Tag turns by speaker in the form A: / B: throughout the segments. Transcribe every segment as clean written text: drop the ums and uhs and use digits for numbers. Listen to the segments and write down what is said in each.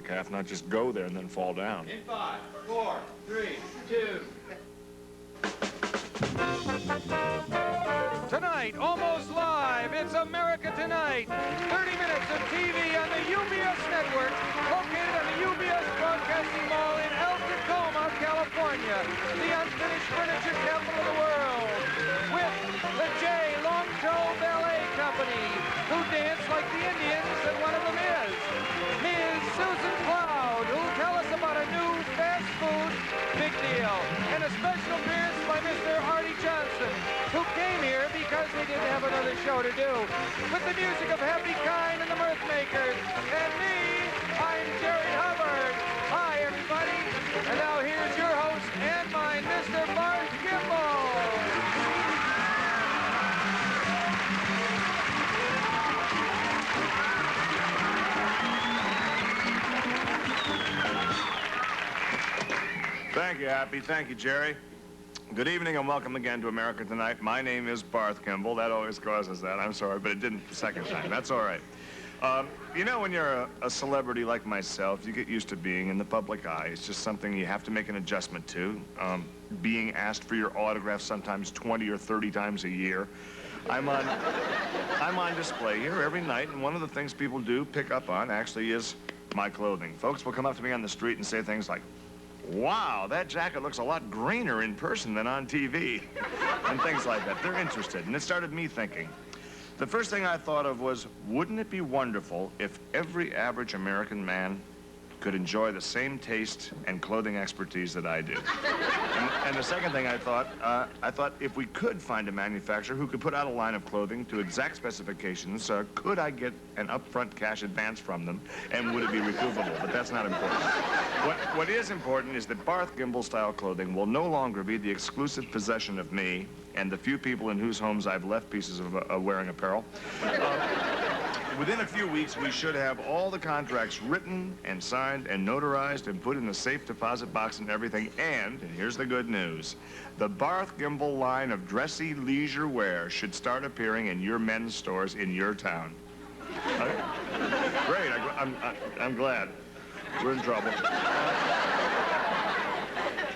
A: Half, not just go there and then fall down.
B: In 5, 4, 3, 2.
C: Tonight, almost live, it's America Tonight. 30 minutes of TV on the UBS network, located on the UBS Broadcasting Mall in El Tacoma, California, the unfinished furniture capital of the world, with the J. Longtoe Ballet Company, who dance like the Indians that one of them is. Ms. Susan Cloud, who'll tell us about a new fast food big deal, and a special appearance by Mr. Arte Johnsson, who came here because they didn't have another show to do. With the music of Happy Kind and the Mirthmakers, and me, I'm Jerry Hubbard. Hi, everybody. And now here's your host and mine, Mr. Bart Kimball.
A: Thank you, Happy. Thank you, Jerry. Good evening and welcome again to America Tonight. My name is Barth Kimball. That always causes that. I'm sorry, but it didn't the second time. That's all right. You know, when you're a celebrity like myself, you get used to being in the public eye. It's just something you have to make an adjustment to. Being asked for your autograph sometimes 20 or 30 times a year. I'm on display here every night, and one of the things people do pick up on actually is my clothing. Folks will come up to me on the street and say things like, "Wow, that jacket looks a lot greener in person than on TV," and things like that. They're interested, and it started me thinking. The first thing I thought of was, wouldn't it be wonderful if every average American man could enjoy the same taste and clothing expertise that I do? And the second thing I thought if we could find a manufacturer who could put out a line of clothing to exact specifications, could I get an upfront cash advance from them, and would it be recoupable? But that's not important. What is important is that Barth Kimball-style clothing will no longer be the exclusive possession of me and the few people in whose homes I've left pieces of wearing apparel. Within a few weeks, we should have all the contracts written and signed and notarized and put in the safe deposit box and everything. And here's the good news. The Barth Kimball line of dressy leisure wear should start appearing in your men's stores in your town. Great. I'm glad. We're in trouble.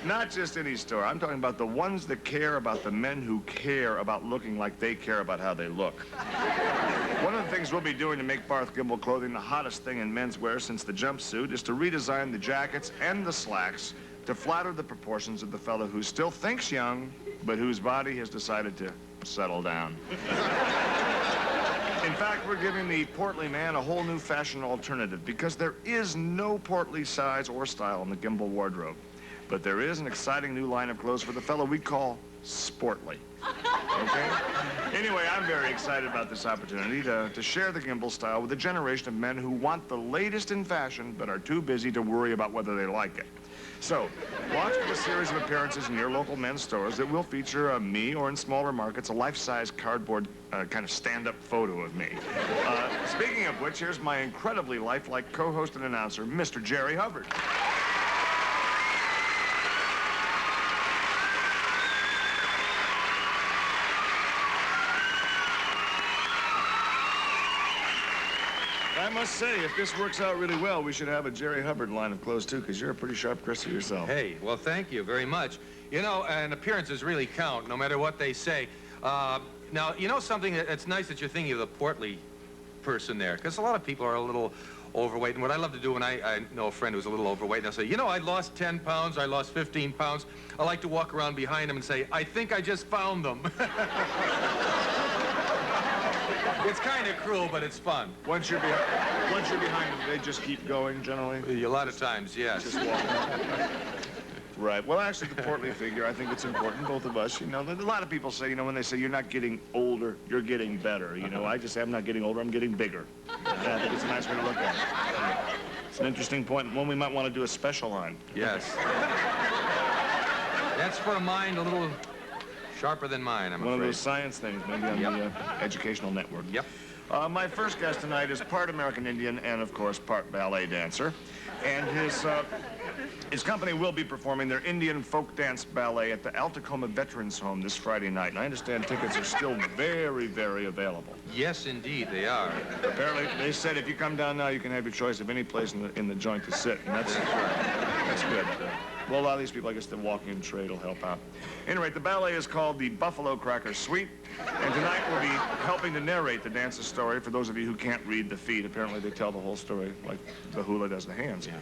A: Not just any store. I'm talking about the ones that care about the men who care about looking like they care about how they look. One of the things we'll be doing to make Barth Kimball clothing the hottest thing in menswear since the jumpsuit is to redesign the jackets and the slacks to flatter the proportions of the fellow who still thinks young, but whose body has decided to settle down. In fact, we're giving the portly man a whole new fashion alternative because there is no portly size or style in the Kimball wardrobe. But there is an exciting new line of clothes for the fellow we call sportly. Okay? Anyway, I'm very excited about this opportunity to share the Kimball style with a generation of men who want the latest in fashion but are too busy to worry about whether they like it. So, watch for the series of appearances in your local men's stores that will feature me, or in smaller markets, a life-size cardboard kind of stand-up photo of me. Speaking of which, here's my incredibly lifelike co-host and announcer, Mr. Jerry Hubbard. I must say, if this works out really well, we should have a Jerry Hubbard line of clothes, too, because you're a pretty sharp dresser yourself.
C: Hey, well, thank you very much. You know, and appearances really count, no matter what they say. Now, you know something? It's nice that you're thinking of the portly person there, because a lot of people are a little overweight. And what I love to do when I know a friend who's a little overweight, and I'll say, you know, I lost 10 pounds, I lost 15 pounds. I like to walk around behind them and say, I think I just found them. It's kind of cruel, but it's fun.
A: Once you're behind them, they just keep going, generally?
C: A lot of times, yes.
A: Just walking. Right. Well, actually, the portly figure, I think it's important, both of us. You know, a lot of people say, you know, when they say you're not getting older, you're getting better. You know, I just say I'm not getting older, I'm getting bigger. I think it's a nice way to look at it. It's an interesting point, one we might want to do a special on.
C: Yes. That's for a mind a little sharper than mine, I'm afraid.
A: One of those science things, maybe on the educational network.
C: Yep.
A: My first guest tonight is part American Indian and, of course, part ballet dancer. And His company will be performing their Indian folk dance ballet at the Tacoma Veterans Home this Friday night. And I understand tickets are still very, very available.
C: Yes, indeed, they are.
A: Apparently, they said if you come down now, you can have your choice of any place in the joint to sit. And that's good. Well, a lot of these people, I guess the walk-in trade will help out. Anyway, the ballet is called the Buffalo Cracker Suite. And tonight we'll be helping to narrate the dance's story for those of you who can't read the feet. Apparently, they tell the whole story like the hula does the hands. Yeah.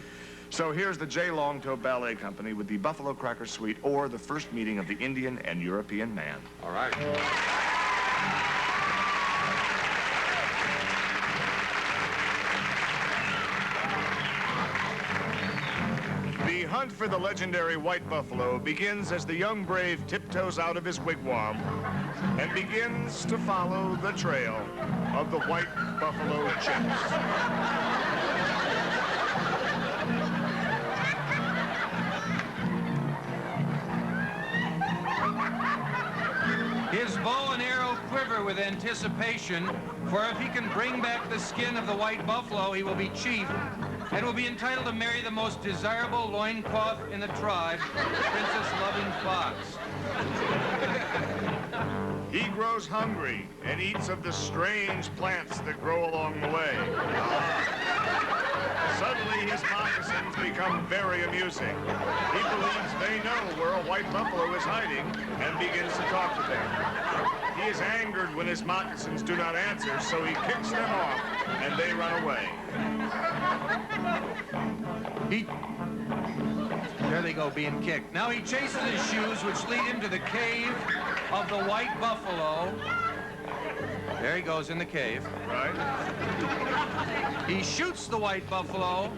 A: So here's the J. Longtoe Ballet Company with the Buffalo Cracker Suite, or the first meeting of the Indian and European man.
C: All right.
A: The hunt for the legendary white buffalo begins as the young brave tiptoes out of his wigwam and begins to follow the trail of the white buffalo chase.
C: His bow and arrow quiver with anticipation, for if he can bring back the skin of the white buffalo, he will be chief and will be entitled to marry the most desirable loincloth in the tribe, Princess Loving Fox.
A: He grows hungry and eats of the strange plants that grow along the way. Suddenly, his moccasins become very amusing. He believes they know where a white buffalo is hiding and begins to talk to them. He is angered when his moccasins do not answer, so he kicks them off and they run away.
C: There they go, being kicked. Now he chases his shoes, which lead him to the cave of the white buffalo. There he goes in the cave.
A: Right?
C: He shoots the white buffalo,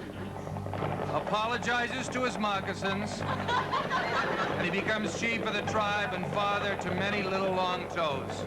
C: apologizes to his moccasins, and he becomes chief of the tribe and father to many little long toes.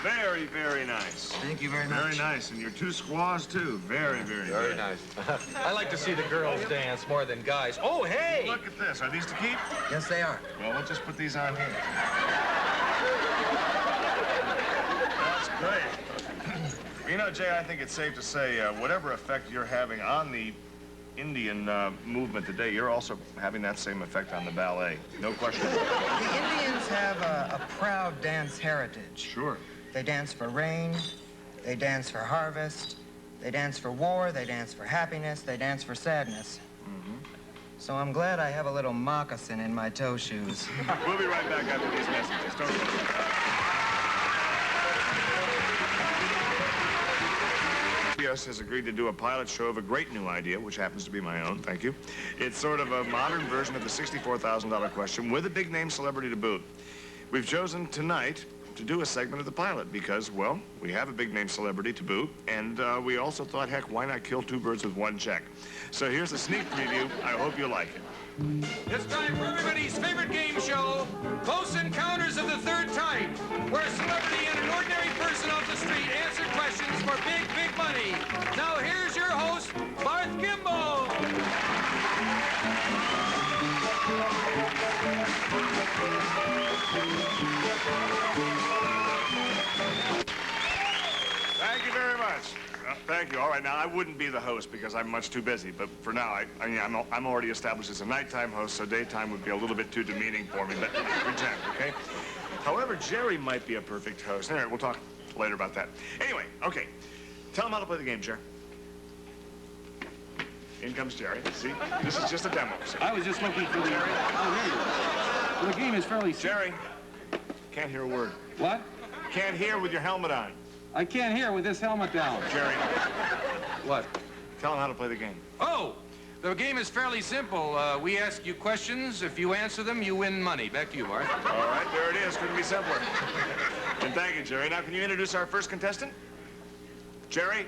A: Very, very nice.
D: Thank you very much.
A: Very nice. And your two squaws, too. Very, very
C: Very
A: good.
C: nice. I like to see the girls dance more than guys. Oh, hey!
A: Look at this. Are these to keep?
D: Yes, they are.
A: Well, we'll just put these on here. That's great. You know, Jay, I think it's safe to say whatever effect you're having on the Indian movement today, you're also having that same effect on the ballet. No question.
D: The Indians have a proud dance heritage.
A: Sure.
D: They dance for rain, they dance for harvest, they dance for war, they dance for happiness, they dance for sadness. So I'm glad I have a little moccasin in my toe shoes.
A: We'll be right back after these messages. Don't go. CBS has agreed to do a pilot show of a great new idea, which happens to be my own, thank you. It's sort of a modern version of the $64,000 question with a big-name celebrity to boot. We've chosen tonight to do a segment of the pilot because, well, we have a big-name celebrity to boot, and we also thought, heck, why not kill two birds with one check? So here's a sneak preview. I hope you like it.
C: It's time for everybody's favorite game show, Close Encounters of the Third Type, where a celebrity and an ordinary person off the street answer questions for big, big money. Now here's your host, Barth Kimball.
A: Thank you very much. Thank you. All right, now I wouldn't be the host because I'm much too busy, but for now, I'm already established as a nighttime host, so daytime would be a little bit too demeaning for me, but pretend, okay? However, Jerry might be a perfect host. All right, we'll talk later about that. Anyway, okay, tell him how to play the game, Jerry. In comes Jerry. See, this is just a demo. So.
E: I was just looking for the...
A: Jerry.
E: Oh, here you are. Well, the game is fairly...
A: Jerry, can't hear a word.
E: What?
A: Can't hear with your helmet on.
E: I can't hear with this helmet down.
A: Jerry,
E: What?
A: tell him how to play the game.
C: Oh, the game is fairly simple. We ask you questions. If you answer them, you win money. Back to you, Bart.
A: All right, there it is. Couldn't be simpler. And thank you, Jerry. Now, can you introduce our first contestant? Jerry?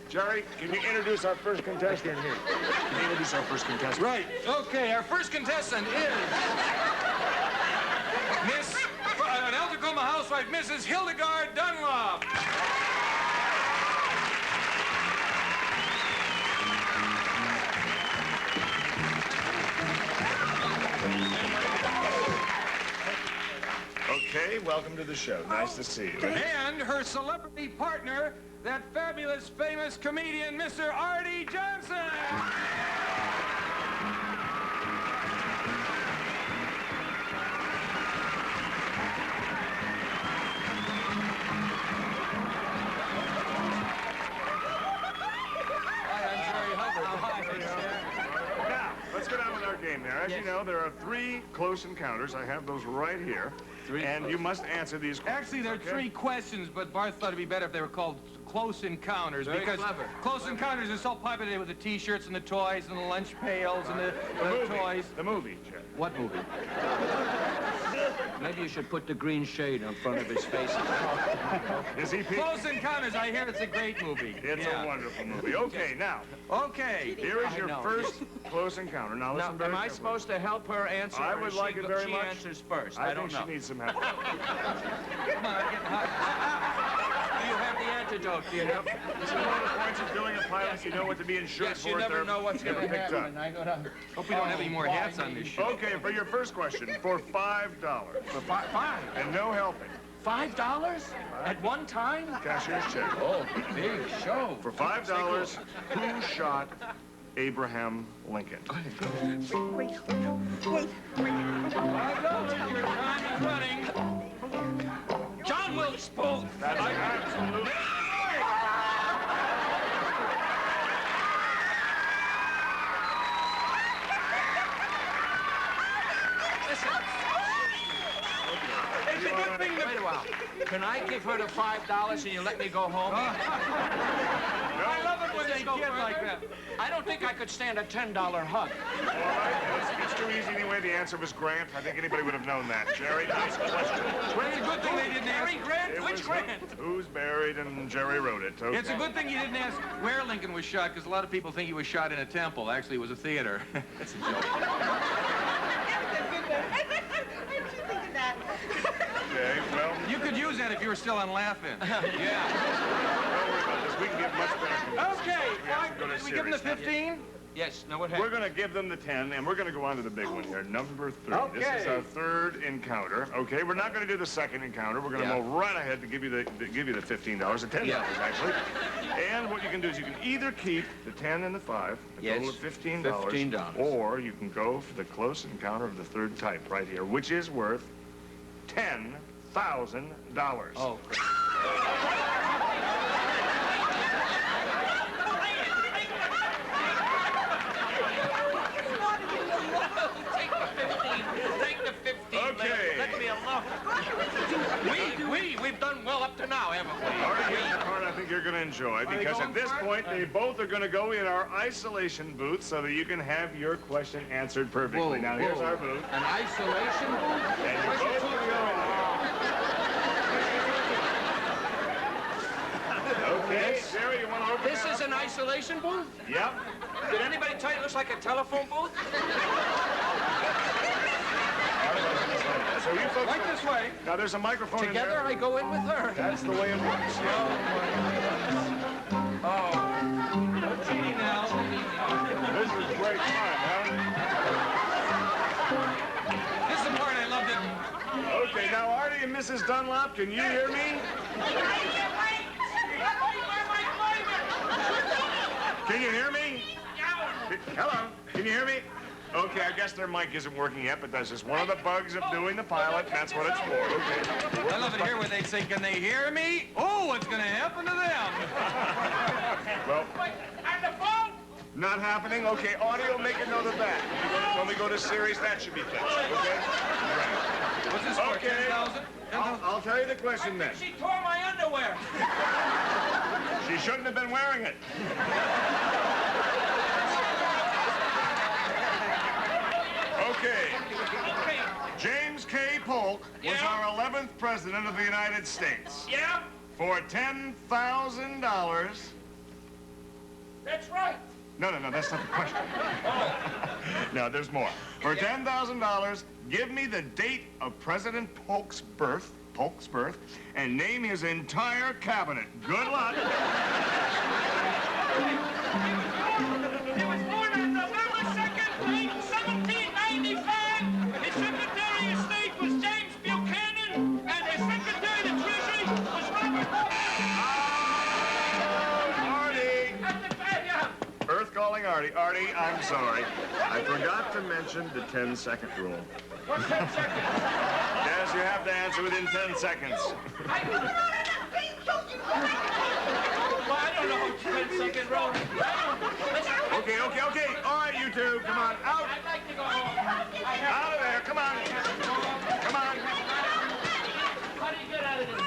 A: Jerry, can you introduce our first contestant here? Can you introduce our first contestant?
C: Right. Okay, our first contestant is Miss, an Tacoma house housewife, Mrs. Hildegard Dunlop.
A: Okay, welcome to the show. Nice to see you.
C: And her celebrity partner, that fabulous, famous comedian, Mr. Arte Johnsson.
A: Now, let's go down with our game there. As you know, there are 3 close encounters. I have those right here. And you must answer these questions.
C: Actually, there are
A: okay?
C: 3 questions, but Barth thought it'd be better if they were called Close Encounters.
B: Very
C: because
B: clever.
C: Close Encounters is so popular today with the T-shirts and the toys and the lunch pails and the toys.
A: The movie, Jeff.
B: What movie? Maybe you should put the green shade in front of his face.
A: Is he
C: Close Encounters, I hear it's a great movie.
A: It's a wonderful movie. Okay, now,
C: Okay.
A: here is your
B: know.
A: first close encounter. Now, listen very
B: Am I
A: carefully.
B: supposed to help her answer?
A: I
B: or
A: would
B: she
A: like it very
B: she
A: much.
B: answers first.
A: I
B: don't
A: think
B: know.
A: she needs some help.
C: Come on, I'm getting hot.
B: Do you have the antidote? Do you have?
A: This is one of the points of doing a pilot. You know what to be insured
B: Yes,
A: for.
B: you never
A: They're
B: know what's
A: never
B: going to
A: picked up.
B: happen. I gotta.
C: Hope we don't have any more hats on this show.
A: Okay, for your first question, for $5.
B: For five.
A: And no helping.
B: $5 at one time?
A: Cashier's check.
B: Oh, big show.
A: For $5, who shot Abraham Lincoln?
C: $5, your time is running.
B: John Wilkes Booth.
A: That's absolutely...
C: It's a good thing
B: Wait a while. Can I give her the $5 and you let me go home?
C: I love it when they
B: Go
C: kid
B: further?
C: like that.
B: I don't think I could stand a $10 hug.
A: All right, it's too easy anyway. The answer was Grant. I think anybody would have known that. Jerry, nice question.
C: It's a good thing they didn't ask.
B: Harry Grant?
A: It
B: Which
A: was
B: Grant?
A: Who's buried, and Jerry wrote it. Okay.
C: It's a good thing you didn't ask where Lincoln was shot, because a lot of people think he was shot in a temple. Actually, it was a theater. That's a joke.
A: Okay, well,
C: You could use that if you were still on laughing. Yeah.
A: don't worry about this. We can get much better.
C: Okay,
A: have to go to
C: did we give him the
A: series.
C: 15?
B: Yes, no, what
A: We're
B: happened?
A: going to give them the 10, and we're going to go on to the big one here, number 3. This is
C: Okay.
A: our third encounter. Okay, we're not going to do the second encounter. We're going to
B: Yeah.
A: move right ahead to give you the $15, the $10 actually. And what you can do is you can either keep the 10 and the 5, a
B: Yes.
A: total of $15,
B: $15.
A: or you can go for the close encounter of the third type right here, which is worth $10,000.
B: Oh, take the 15.
A: Okay.
B: Let me alone. We've done well up to now, haven't we?
A: All right, here's the part I think you're going to enjoy,
C: they
A: because
C: going
A: at this
C: for it?
A: point, they both are going to go in our isolation booth so that you can have your question answered perfectly. Now, here's our booth.
B: An isolation booth?
A: And you're both going to go in there. Okay, Jerry, you want to open
B: This
A: that
B: is
A: up?
B: an isolation booth?
A: Yep.
B: Did anybody tell you it looks like a telephone booth?
A: So you folks...
C: Right this way.
A: Now, there's a microphone
B: Together
A: in
B: I
A: there.
B: go in with her.
A: That's the way it works.
B: Oh.
C: No cheating now.
A: This is great fun, huh?
C: This is the part I loved it.
A: Okay, now, Artie and Mrs. Dunlop, can you hear me? Can you hear me? Hello, can you hear me? Okay, I guess their mic isn't working yet, but that's just one of the bugs of doing the pilot. That's what it's for. Okay.
C: I love it here where they say, can they hear me? Oh, what's going to happen to them?
A: Well, not happening? Okay, audio, make a note of that. When we go to series, that should be fixed, okay?
C: What's this for,
A: Okay.
C: 10,000?
A: I'll tell you the question then.
B: She tore my underwear.
A: She shouldn't have been wearing it. Okay. James K. Polk was
B: Yeah?
A: our 11th president of the United States.
B: Yeah,
A: For $10,000...
B: that's right.
A: No, that's not the question. No, there's more. For $10,000, give me the date of President Polk's birth Polk's birth, and name his entire cabinet. Good luck.
F: He was born on November 2nd, 1795. His Secretary of State was James Buchanan, and his Secretary of Treasury was Robert.
A: Artie! Earth calling Artie. Artie, I'm sorry. I forgot to mention the 10-second rule.
F: What's 10 seconds?
A: Yes, you have to answer within 10 seconds.
F: Well, I don't know 10-second rule.
A: Okay. All right, you two, come on, out.
F: I'd like to go home.
A: Out of there, come on. Come on.
F: How do you get out of this?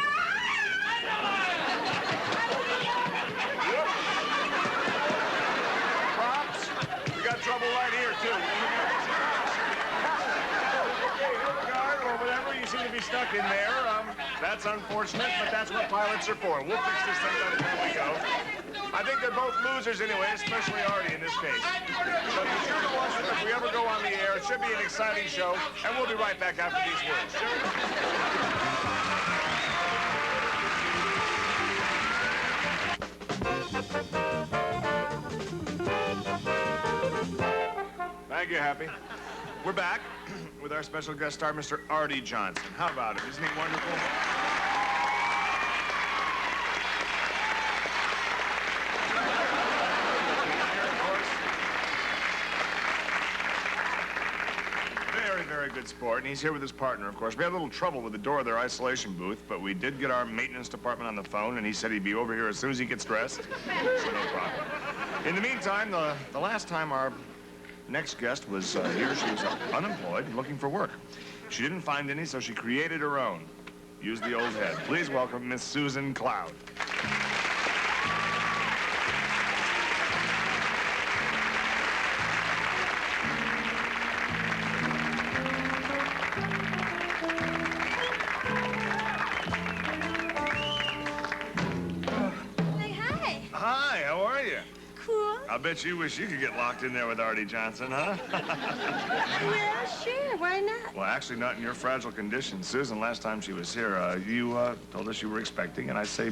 A: Props, we got trouble right here, too. Okay, Hildegarde, or whatever, you seem to be stuck in there. That's unfortunate, but that's what pilots are for. We'll fix this thing by the time we go. I think they're both losers anyway, especially Artie in this case. But be sure to watch them if we ever go on the air. It should be an exciting show, and we'll be right back after these words. Thank you, Happy. We're back with our special guest star, Mr. Arte Johnsson. How about it? Isn't he wonderful? Very good sport, and he's here with his partner, of course. We had a little trouble with the door of their isolation booth, but we did get our maintenance department on the phone, and he said he'd be over here as soon as he gets dressed. So no problem. In the meantime, the last time our next guest was here, she was unemployed and looking for work. She didn't find any, so she created her own. Use the old head. Please welcome Miss Susan Cloud. I bet you wish you could get locked in there with Arte Johnsson, huh?
G: Well, sure. Why not?
A: Well, actually, not in your fragile condition. Susan, last time she was here, you told us you were expecting, and I say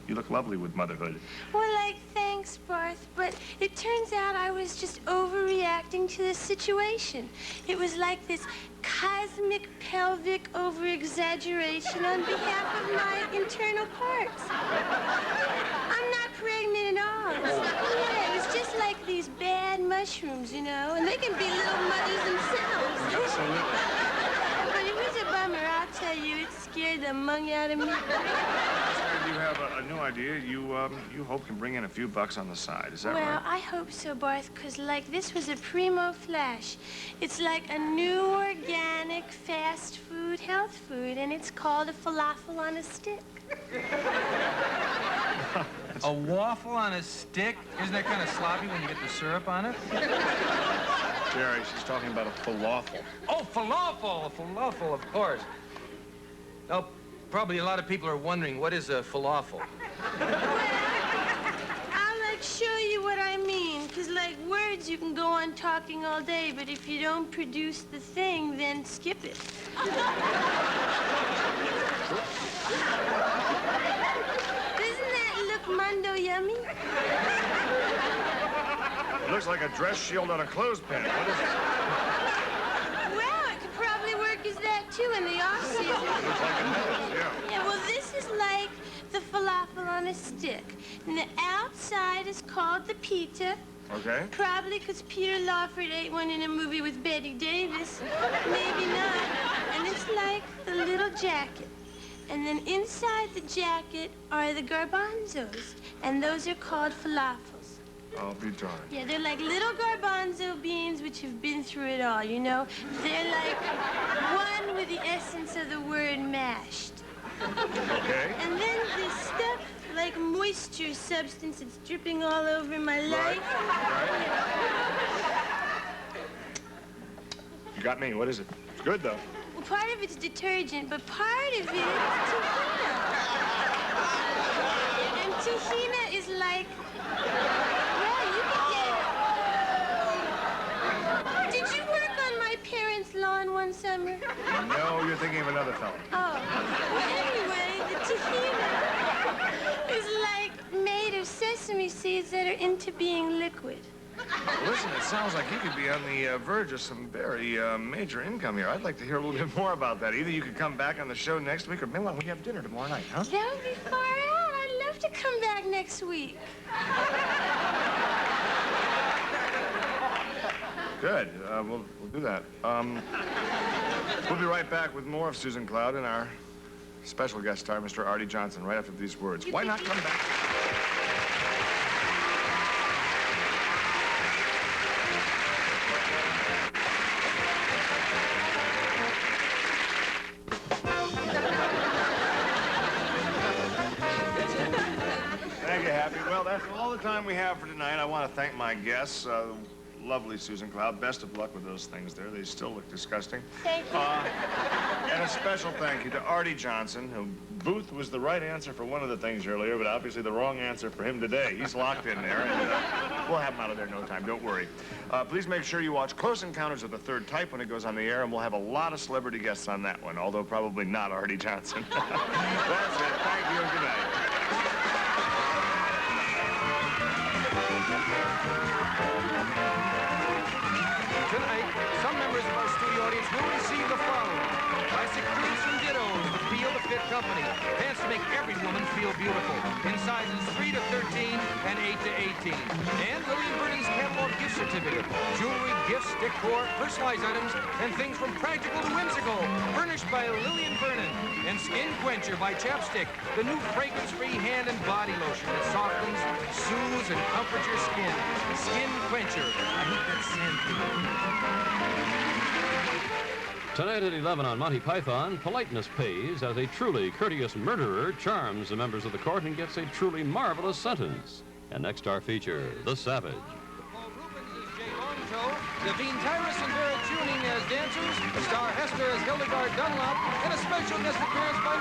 A: you look lovely with motherhood.
G: Well, thanks, Barth, but it turns out I was just overreacting to the situation. It was like this cosmic pelvic over-exaggeration on behalf of my internal parts. I'm not pregnant at all. Yeah, it was just like these bad mushrooms, you know, and they can be little mothers themselves.
A: Absolutely.
G: But it was a bummer, I'll tell you. It scared the mung out of me.
A: You have a new idea. You hope can bring in a few bucks on the side. Is that right?
G: Well, I hope so, Barth, because, this was a primo flash. It's like a new organic fast food health food, and it's called a falafel on a stick.
E: A waffle on a stick? Isn't that kind of sloppy when you get the syrup on it?
A: Jerry, she's talking about a falafel.
E: Oh, falafel! A falafel, of course. Now, probably a lot of people are wondering, what is a falafel?
G: I'll, show you what I mean, because, words you can go on talking all day, but if you don't produce the thing, then skip it. Doesn't that look mundo yummy?
A: It looks like a dress shield on a clothespin. What is it?
G: Well, it could probably work as that, too, in the off-season.
A: Looks like it does, yeah.
G: Yeah, well, this is like the falafel on a stick. And the outside is called the pita.
A: Okay.
G: Probably because Peter Lawford ate one in a movie with Betty Davis. Maybe not. And it's like the little jacket. And then inside the jacket are the garbanzos. And those are called falafels.
A: I'll be darned.
G: Yeah, they're like little garbanzo beans which have been through it all, you know? They're like one with the essence of the word mashed.
A: Okay.
G: And then this stuff, like moisture substance, it's dripping all over my life.
A: Right. You got me. What is it? It's good, though.
G: Well, part of it's detergent, but part of it is tahina. And tahina is like, well, you can get it. Did you work on my parents' lawn one summer?
A: No, you're thinking of another fellow.
G: Oh. sesame seeds that are into being liquid.
A: Listen, it sounds like you could be on the verge of some very major income here. I'd like to hear a little bit more about that. Either you could come back on the show next week, or maybe we have dinner tomorrow night, huh?
G: That would be far out. I'd love to come back next week.
A: Good. We'll do that. We'll be right back with more of Susan Cloud and our special guest star, Mr. Arte Johnsson, right after these words. Why not come back? Thank you, Happy. Well, that's all the time we have for tonight. I want to thank my guests. Lovely Susan Cloud. Best of luck with those things there. They still look disgusting.
G: Thank you.
A: And a special thank you to Arte Johnsson, who Booth was the right answer for one of the things earlier, but obviously the wrong answer for him today. He's locked in there, and we'll have him out of there in no time. Don't worry. Please make sure you watch Close Encounters of the Third Type when it goes on the air, and we'll have a lot of celebrity guests on that one, although probably not Arte Johnsson. That's it. Thank you and good night.
C: Tonight, some members of our studio audience will receive the following: classic prints and dittos to feel the fit company. Pants to make every woman feel beautiful in sizes 3 to 13 and 8 to 18. And Lillian Vernon's catalog gift certificate. Jewelry, gifts, decor, personalized items, and things from practical to whimsical. Furnished by Lillian Vernon. And Skin Quencher by Chapstick, the new fragrance-free hand and body lotion that softens, soothes, and comforts your skin. Skin Quencher. I hate that sand.
H: Tonight at 11 on Monty Python, politeness pays as a truly courteous murderer charms the members of the court and gets a truly marvelous sentence. And next our feature, The Savage.
C: Paul Rubens as Jay Longtoe, Devine Tyrus and Vera Tuning as dancers, star Hester as Hildegard Dunlop, and a special guest appearance by